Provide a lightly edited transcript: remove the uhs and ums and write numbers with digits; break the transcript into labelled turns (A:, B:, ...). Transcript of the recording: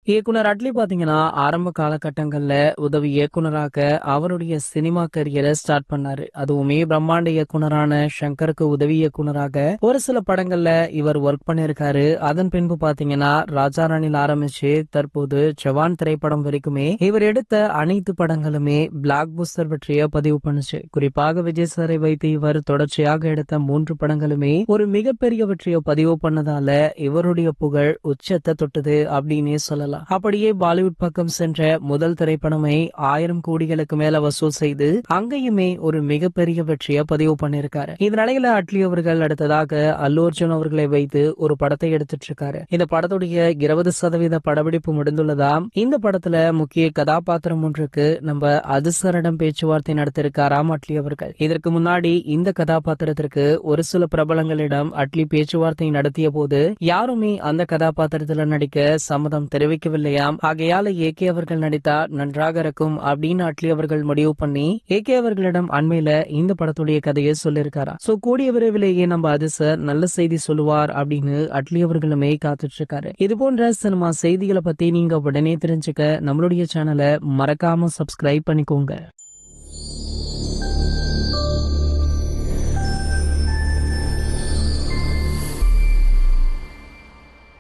A: இயக்குனர் அட்லி பாத்தீங்கன்னா, ஆரம்ப காலகட்டங்கள்ல உதவி இயக்குனராக அவருடைய சினிமா கரியரை ஸ்டார்ட் பண்ணாரு. அதுவுமே பிரம்மாண்ட இயக்குனரான ஷங்கருக்கு உதவி இயக்குனராக ஒரு சில படங்கள்ல இவர் ஒர்க் பண்ணிருக்காரு. அதன் பின்பு பாத்தீங்கன்னா, ராஜா ராணில ஆரம்பிச்சு தற்போது ஜவான் திரைப்படம் வரைக்குமே இவர் எடுத்த அனைத்து படங்களுமே பிளாக் பஸ்டர் வெற்றியை பதிவு பண்ணுச்சு. குறிப்பாக விஜய் சாரை வைத்து இவர் தொடர்ச்சியாக எடுத்த 3 படங்களுமே ஒரு மிகப்பெரிய வெற்றியை பதிவு பண்ணதால இவருடைய புகழ் உச்சத்தை தொட்டது அப்படின்னே சொல்லலாம். அப்படியே பாலிவுட் பக்கம் சென்ற முதல் திரைப்படமே 1000 கோடிகளுக்கு மேல வசூல் செய்து அங்கேயுமே ஒரு மிகப்பெரிய வெற்றியை பதிவு பண்ணிருக்காரு. இந்த நிலையில அட்லி அவர்கள் அடுத்ததாக அல்லு அர்ஜுன் அவர்களை வைத்து ஒரு படத்தை எடுத்துட்டு இருக்காரு. இந்த படத்துடைய 20% படப்பிடிப்பு முடிந்துள்ளதாம். இந்த படத்துல முக்கிய கதாபாத்திரம் ஒன்றுக்கு நம்ம அதிசரிடம் பேச்சுவார்த்தை நடத்திருக்காராம் அட்லி அவர்கள். இதற்கு முன்னாடி இந்த கதாபாத்திரத்திற்கு ஒரு சில பிரபலங்களிடம் அட்லி பேச்சுவார்த்தை நடத்திய போது யாருமே அந்த கதாபாத்திரத்துல நடிக்க சம்மதம் தெரிவிக்கவில்லையாம். ஆகையால ஏகே அவர்கள் நடித்தா நன்றாக இருக்கும் அப்படின்னு அட்லி அவர்கள் முடிவு பண்ணி ஏகே அவர்களிடம் அண்மையில இந்த படத்துடைய கதையை சொல்லியிருக்காரா. சோ கூடிய விரைவிலேயே நம்ம அதிசர் நல்ல செய்தி சொல்லுவார் அப்படின்னு அட்லி அவர்களுமே காத்துட்டு இருக்காரு. இது போன்ற சினிமா செய்திகளை பத்தி நீங்க உடனே தெரிஞ்சுக்க நம்மளுடைய சேனலை மறக்காம சப்ஸ்கிரைப் பண்ணிக்கோங்க.